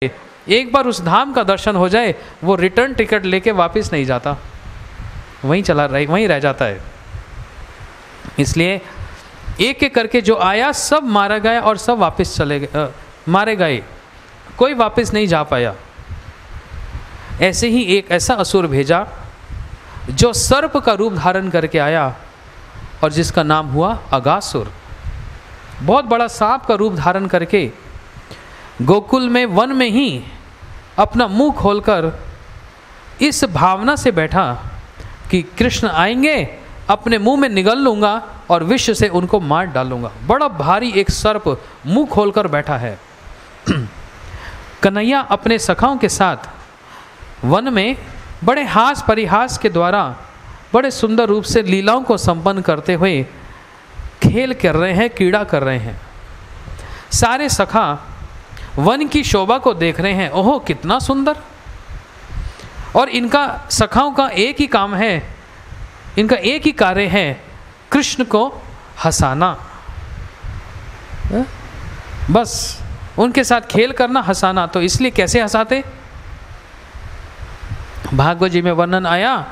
एक बार उस धाम का दर्शन हो जाए, वो रिटर्न टिकट लेके वापस नहीं जाता, वहीं रह जाता है। इसलिए एक एक करके जो आया सब मारा गया और सब वापस चले गए, मारे गए, कोई वापस नहीं जा पाया। ऐसे ही एक ऐसा असुर भेजा जो सर्प का रूप धारण करके आया और जिसका नाम हुआ अगासुर। बहुत बड़ा सांप का रूप धारण करके गोकुल में, वन में ही अपना मुंह खोलकर इस भावना से बैठा कि कृष्ण आएंगे, अपने मुंह में निगल लूँगा और विष से उनको मार डालूंगा। बड़ा भारी एक सर्प मुंह खोलकर बैठा है। कन्हैया अपने सखाओं के साथ वन में बड़े हास परिहास के द्वारा बड़े सुंदर रूप से लीलाओं को संपन्न करते हुए खेल कर रहे हैं, क्रीड़ा कर रहे हैं। सारे सखा वन की शोभा को देख रहे हैं, ओहो कितना सुंदर। और इनका सखाओं का एक ही काम है, इनका एक ही कार्य है, कृष्ण को हंसाना। बस उनके साथ खेल करना, हंसाना। तो इसलिए कैसे हंसाते? भागवत जी में वर्णन आया,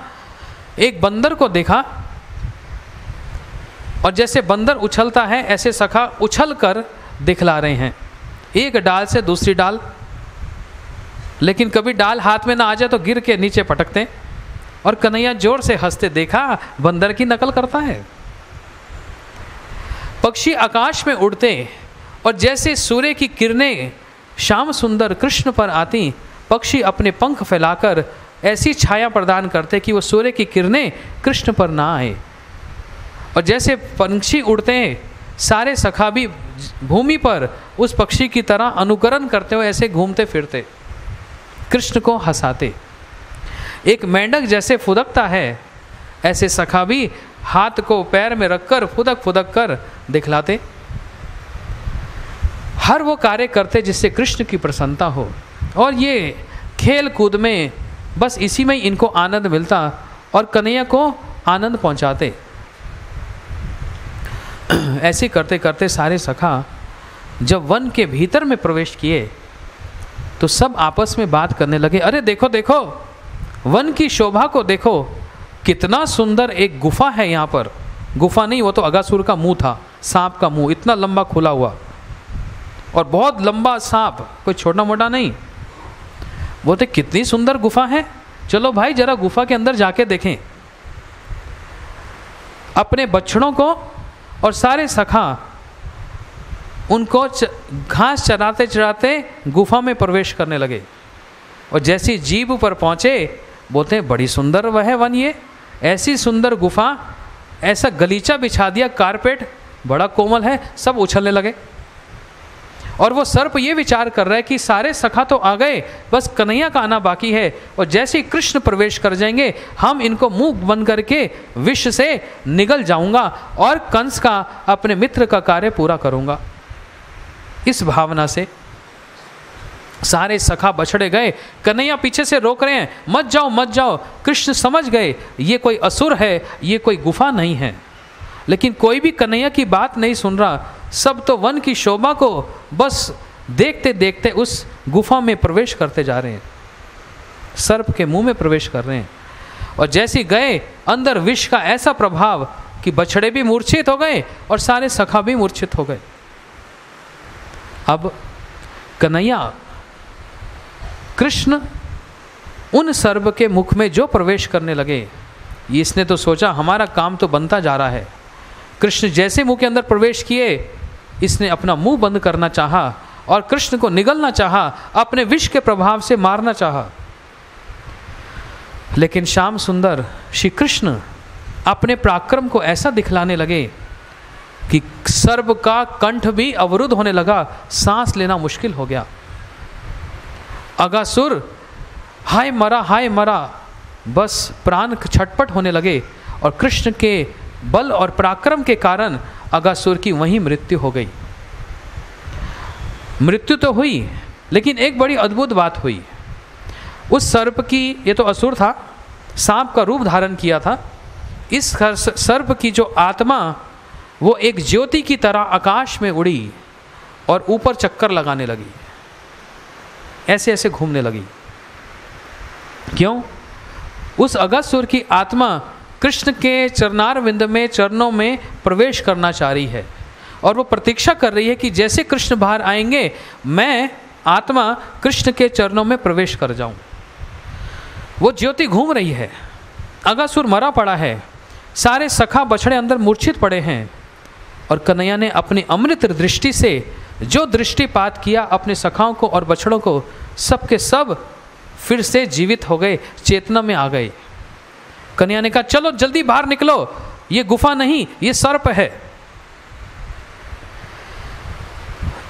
एक बंदर को देखा और जैसे बंदर उछलता है ऐसे सखा उछल कर दिखला रहे हैं, एक डाल से दूसरी डाल। लेकिन कभी डाल हाथ में ना आ जाए तो गिर के नीचे पटकते हैं। और कन्हैया जोर से हंसते, देखा बंदर की नकल करता है। पक्षी आकाश में उड़ते और जैसे सूर्य की किरणें श्याम सुंदर कृष्ण पर आती, पक्षी अपने पंख फैलाकर ऐसी छाया प्रदान करते कि वो सूर्य की किरणें कृष्ण पर ना आए। और जैसे पंछी उड़ते हैं, सारे सखा भी भूमि पर उस पक्षी की तरह अनुकरण करते हुए ऐसे घूमते फिरते, कृष्ण को हंसाते। एक मेंढक जैसे फुदकता है, ऐसे सखा भी हाथ को पैर में रखकर फुदक फुदक कर दिखलाते। हर वो कार्य करते जिससे कृष्ण की प्रसन्नता हो। और ये खेल कूद में बस इसी में इनको आनंद मिलता और कन्हैया को आनंद पहुंचाते। ऐसे करते करते सारे सखा जब वन के भीतर में प्रवेश किए तो सब आपस में बात करने लगे, अरे देखो देखो, वन की शोभा को देखो, कितना सुंदर एक गुफा है यहाँ पर। गुफा नहीं, वो तो अगासुर का मुंह था, सांप का मुंह, इतना लंबा खुला हुआ और बहुत लंबा सांप, कोई छोटा मोटा नहीं। बोलते कितनी सुंदर गुफा है, चलो भाई जरा गुफा के अंदर जाके देखें। अपने बछड़ों को और सारे सखा उनको घास चराते चराते गुफा में प्रवेश करने लगे। और जैसी जीभ पर पहुंचे, बोलते हैं बड़ी सुंदर वह है वन, ये ऐसी सुंदर गुफा, ऐसा गलीचा बिछा दिया, कारपेट बड़ा कोमल है। सब उछलने लगे। और वो सर्प ये विचार कर रहा है कि सारे सखा तो आ गए, बस कन्हैया का आना बाकी है। और जैसे ही कृष्ण प्रवेश कर जाएंगे, हम इनको मुंह बंद करके विष से निगल जाऊंगा और कंस का, अपने मित्र का कार्य पूरा करूंगा। इस भावना से सारे सखा बछड़े गए। कन्हैया पीछे से रोक रहे हैं, मत जाओ मत जाओ। कृष्ण समझ गए ये कोई असुर है, ये कोई गुफा नहीं है। लेकिन कोई भी कन्हैया की बात नहीं सुन रहा। सब तो वन की शोभा को बस देखते देखते उस गुफा में प्रवेश करते जा रहे हैं, सर्प के मुंह में प्रवेश कर रहे हैं। और जैसे गए, अंदर विष का ऐसा प्रभाव कि बछड़े भी मूर्छित हो गए और सारे सखा भी मूर्छित हो गए। अब कन्हैया, कृष्ण उन सर्प के मुख में जो प्रवेश करने लगे, इसने तो सोचा हमारा काम तो बनता जा रहा है। कृष्ण जैसे मुंह के अंदर प्रवेश किए, इसने अपना मुंह बंद करना चाहा और कृष्ण को निगलना चाहा, अपने विष के प्रभाव से मारना चाहा। लेकिन श्याम सुंदर श्री कृष्ण अपने पराक्रम को ऐसा दिखलाने लगे कि सर्प का कंठ भी अवरुद्ध होने लगा, सांस लेना मुश्किल हो गया। अगासुर हाय मरा, बस प्राण छटपट होने लगे। और कृष्ण के बल और पराक्रम के कारण अगासुर की वहीं मृत्यु हो गई। मृत्यु तो हुई, लेकिन एक बड़ी अद्भुत बात हुई। उस सर्प की, ये तो असुर था, सांप का रूप धारण किया था। इस सर्प की जो आत्मा, वो एक ज्योति की तरह आकाश में उड़ी और ऊपर चक्कर लगाने लगी। ऐसे ऐसे घूमने लगी। क्यों? उस अगस्त्य की आत्मा कृष्ण के चरणारविंद में, चरणों में प्रवेश करना चाह रही है और वो प्रतीक्षा कर रही है कि जैसे कृष्ण बाहर आएंगे मैं आत्मा कृष्ण के चरणों में प्रवेश कर जाऊं। वो ज्योति घूम रही है, अगस्त्य मरा पड़ा है, सारे सखा बछड़े अंदर मूर्छित पड़े हैं और कन्हैया ने अपनी अमृत दृष्टि से जो दृष्टिपात किया अपने सखाओं को और बछड़ों को, सब के सब फिर से जीवित हो गए, चेतना में आ गए। कन्हैया ने कहा चलो जल्दी बाहर निकलो, ये गुफा नहीं ये सर्प है।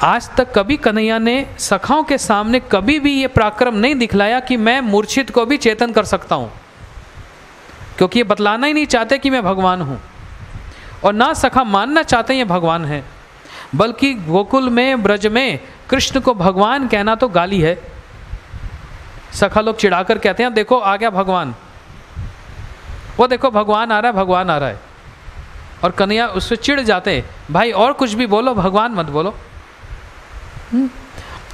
आज तक कभी कन्हैया ने सखाओं के सामने कभी भी ये पराक्रम नहीं दिखलाया कि मैं मूर्छित को भी चेतन कर सकता हूं, क्योंकि ये बतलाना ही नहीं चाहते कि मैं भगवान हूं और ना सखा मानना चाहते ये भगवान है। बल्कि गोकुल में, ब्रज में कृष्ण को भगवान कहना तो गाली है। सखा लोग चिढ़ाकर कहते हैं देखो आ गया भगवान, वो देखो भगवान आ रहा है, भगवान आ रहा है। और कन्हैया उससे चिढ़ जाते, भाई और कुछ भी बोलो, भगवान मत बोलो।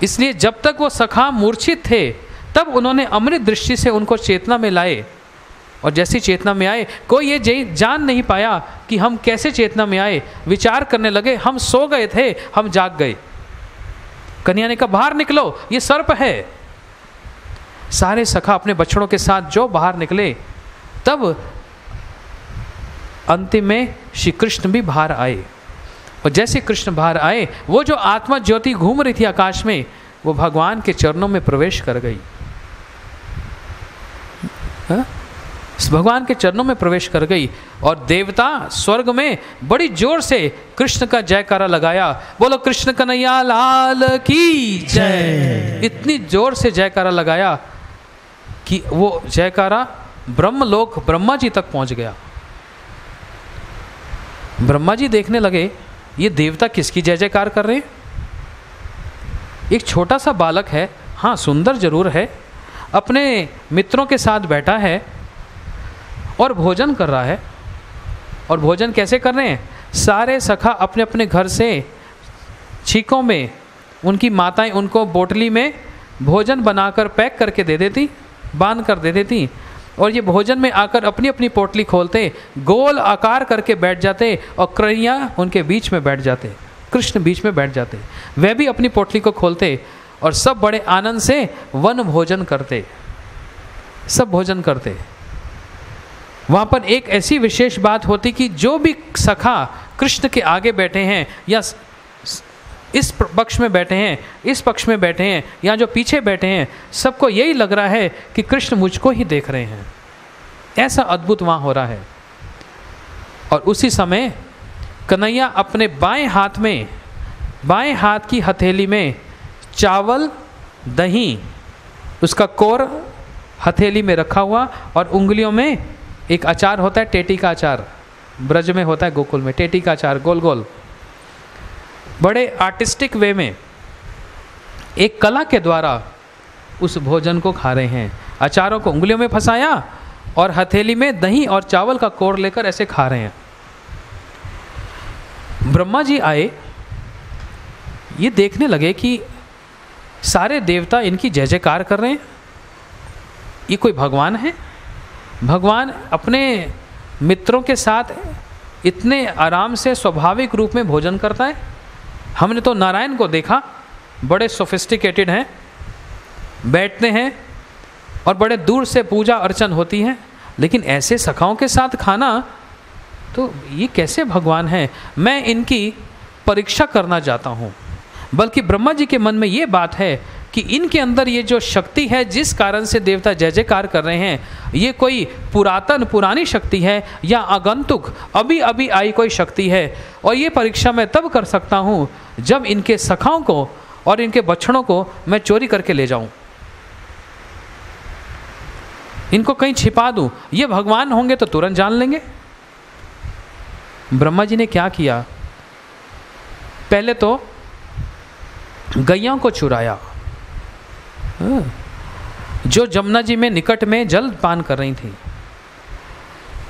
इसलिए जब तक वो सखा मूर्छित थे तब उन्होंने अमृत दृष्टि से उनको चेतना में लाए और जैसी चेतना में आए कोई ये जान नहीं पाया कि हम कैसे चेतना में आए। विचार करने लगे हम सो गए थे, हम जाग गए। कन्हैया ने कहा बाहर निकलो, ये सर्प है। सारे सखा अपने बछड़ों के साथ जो बाहर निकले, तब अंतिम में श्री कृष्ण भी बाहर आए। और जैसे कृष्ण बाहर आए, वो जो आत्मा ज्योति घूम रही थी आकाश में, वो भगवान के चरणों में प्रवेश कर गई। भगवान के चरणों में प्रवेश कर गई और देवता स्वर्ग में बड़ी जोर से कृष्ण का जयकारा लगाया, बोलो कृष्ण कन्हैया लाल की जय। इतनी जोर से जयकारा लगाया कि वो जयकारा ब्रह्मलोक ब्रह्मा जी तक पहुंच गया। ब्रह्मा जी देखने लगे ये देवता किसकी जय जयकार कर रहे हैं। एक छोटा सा बालक है, हाँ सुंदर जरूर है, अपने मित्रों के साथ बैठा है और भोजन कर रहा है। और भोजन कैसे कर रहे हैं? सारे सखा अपने अपने घर से छीकों में, उनकी माताएं उनको बोतली में भोजन बनाकर पैक करके दे देती, बांध कर दे देती, और ये भोजन में आकर अपनी अपनी पोटली खोलते, गोल आकार करके बैठ जाते और कन्हैया उनके बीच में बैठ जाते, कृष्ण बीच में बैठ जाते। वह भी अपनी पोटली को खोलते और सब बड़े आनंद से वन भोजन करते, सब भोजन करते। वहाँ पर एक ऐसी विशेष बात होती कि जो भी सखा कृष्ण के आगे बैठे हैं या इस पक्ष में बैठे हैं, इस पक्ष में बैठे हैं या जो पीछे बैठे हैं, सबको यही लग रहा है कि कृष्ण मुझको ही देख रहे हैं। ऐसा अद्भुत वहाँ हो रहा है। और उसी समय कन्हैया अपने बाएं हाथ में, बाएं हाथ की हथेली में चावल, दही, उसका कोर हथेली में रखा हुआ और उंगलियों में एक अचार होता है, टेटी का अचार, ब्रज में होता है, गोकुल में टेटी का अचार गोल गोल, बड़े आर्टिस्टिक वे में एक कला के द्वारा उस भोजन को खा रहे हैं। अचारों को उंगलियों में फंसाया और हथेली में दही और चावल का कोर लेकर ऐसे खा रहे हैं। ब्रह्मा जी आए, ये देखने लगे कि सारे देवता इनकी जय जयकार कर रहे हैं, ये कोई भगवान है? भगवान अपने मित्रों के साथ इतने आराम से स्वाभाविक रूप में भोजन करता है? हमने तो नारायण को देखा, बड़े सोफिस्टिकेटेड हैं, बैठते हैं और बड़े दूर से पूजा अर्चन होती है, लेकिन ऐसे सखाओं के साथ खाना, तो ये कैसे भगवान हैं? मैं इनकी परीक्षा करना चाहता हूँ। बल्कि ब्रह्मा जी के मन में ये बात है कि इनके अंदर ये जो शक्ति है, जिस कारण से देवता जय जयकार कर रहे हैं, ये कोई पुरातन पुरानी शक्ति है या आगंतुक अभी अभी आई कोई शक्ति है। और ये परीक्षा मैं तब कर सकता हूँ जब इनके सखाओं को और इनके बछड़ों को मैं चोरी करके ले जाऊं, इनको कहीं छिपा दूं। ये भगवान होंगे तो तुरंत जान लेंगे। ब्रह्मा जी ने क्या किया? पहले तो गैया को चुराया, जो जमुना जी में निकट में जल पान कर रही थी।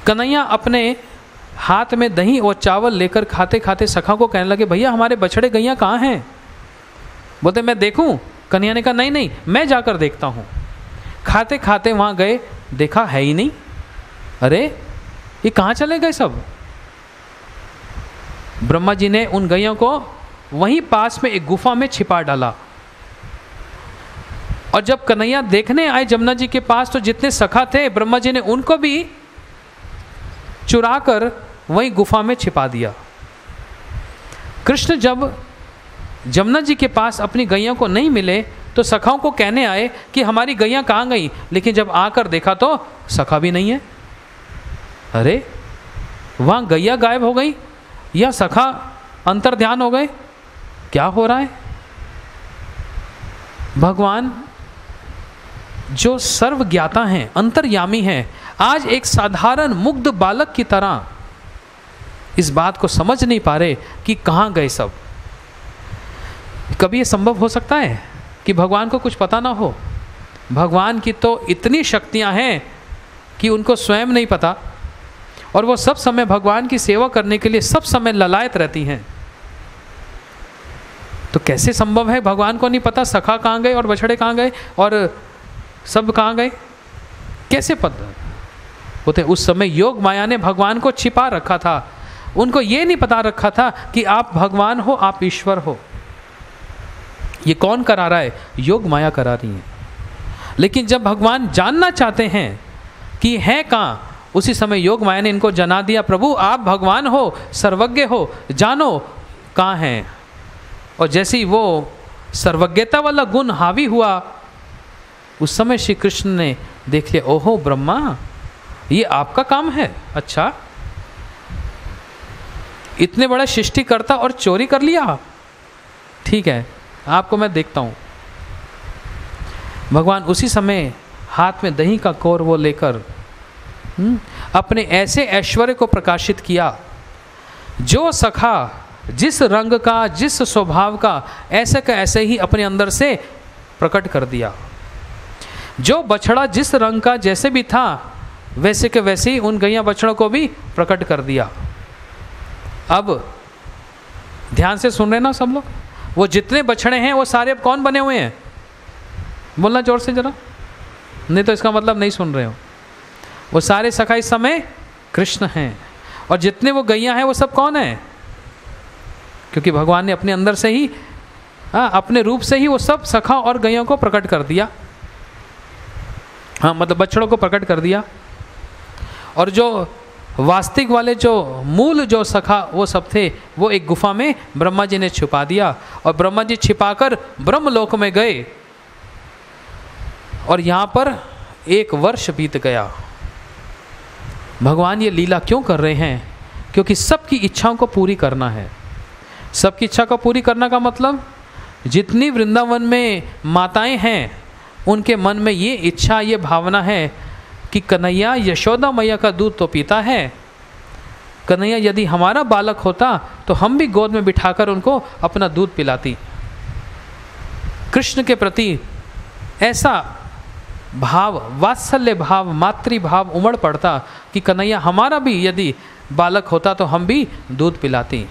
कन्हैया अपने हाथ में दही और चावल लेकर खाते खाते सखा को कहने लगे, भैया हमारे बछड़े गैया कहाँ हैं? बोलते मैं देखूं। कन्हैया ने कहा नहीं नहीं, मैं जाकर देखता हूँ। खाते खाते वहाँ गए, देखा है ही नहीं। अरे ये कहाँ चले गए सब? ब्रह्मा जी ने उन गैयों को वहीं पास में एक गुफा में छिपा डाला। और जब कन्हैया देखने आए जमुना जी के पास, तो जितने सखा थे ब्रह्मा जी ने उनको भी चुरा कर वहीं गुफा में छिपा दिया। कृष्ण जब जमुना जी के पास अपनी गैया को नहीं मिले तो सखाओं को कहने आए कि हमारी गैया कहाँ गई, लेकिन जब आकर देखा तो सखा भी नहीं है। अरे वहाँ गैया गायब हो गई या सखा अंतर ध्यान हो गए, क्या हो रहा है? भगवान जो सर्वज्ञाता हैं, अंतर्यामी हैं, आज एक साधारण मुग्ध बालक की तरह इस बात को समझ नहीं पा रहे कि कहाँ गए सब। कभी ये संभव हो सकता है कि भगवान को कुछ पता ना हो? भगवान की तो इतनी शक्तियां हैं कि उनको स्वयं नहीं पता, और वो सब समय भगवान की सेवा करने के लिए सब समय ललायत रहती हैं। तो कैसे संभव है भगवान को नहीं पता सखा कहाँ गए और बछड़े कहाँ गए और सब कहाँ गए? कैसे पता? बोलते उस समय योग माया ने भगवान को छिपा रखा था। उनको ये नहीं पता रखा था कि आप भगवान हो, आप ईश्वर हो। ये कौन करा रहा है? योग माया करा रही है। लेकिन जब भगवान जानना चाहते हैं कि है कहाँ, उसी समय योग माया ने इनको जना दिया, प्रभु आप भगवान हो, सर्वज्ञ हो, जानो कहाँ हैं। और जैसे ही वो सर्वज्ञता वाला गुण हावी हुआ, उस समय श्री कृष्ण ने देख लिया, ओहो ब्रह्मा ये आपका काम है? अच्छा, इतने बड़ा सृष्टि करता और चोरी कर लिया? ठीक है, आपको मैं देखता हूँ। भगवान उसी समय हाथ में दही का कौर वो लेकर अपने ऐसे ऐश्वर्य को प्रकाशित किया, जो सखा जिस रंग का, जिस स्वभाव का, ऐसे का ऐसे ही अपने अंदर से प्रकट कर दिया। जो बछड़ा जिस रंग का जैसे भी था, वैसे के वैसे ही उन गैया बछड़ों को भी प्रकट कर दिया। अब ध्यान से सुन रहे ना सब लोग? वो जितने बछड़े हैं वो सारे अब कौन बने हुए हैं? बोलना जोर से जरा, नहीं तो इसका मतलब नहीं सुन रहे हो। वो सारे सखा इस समय कृष्ण हैं, और जितने वो गैया हैं वो सब कौन है? क्योंकि भगवान ने अपने अंदर से ही, अपने रूप से ही वो सब सखा और गैयों को प्रकट कर दिया। हाँ, मतलब बछड़ों को प्रकट कर दिया। और जो वास्तविक वाले, जो मूल जो सखा वो सब थे, वो एक गुफा में ब्रह्मा जी ने छुपा दिया। और ब्रह्मा जी छिपाकर ब्रह्मलोक में गए, और यहाँ पर 1 वर्ष बीत गया। भगवान ये लीला क्यों कर रहे हैं? क्योंकि सबकी इच्छाओं को पूरी करना है। सबकी इच्छा को पूरी करना का मतलब, जितनी वृंदावन में माताएं हैं उनके मन में ये इच्छा, ये भावना है कि कन्हैया यशोदा मैया का दूध तो पीता है, कन्हैया यदि हमारा बालक होता तो हम भी गोद में बिठाकर उनको अपना दूध पिलाती। कृष्ण के प्रति ऐसा भाव, वात्सल्य भाव, मातृभाव उमड़ पड़ता कि कन्हैया हमारा भी यदि बालक होता तो हम भी दूध पिलाती।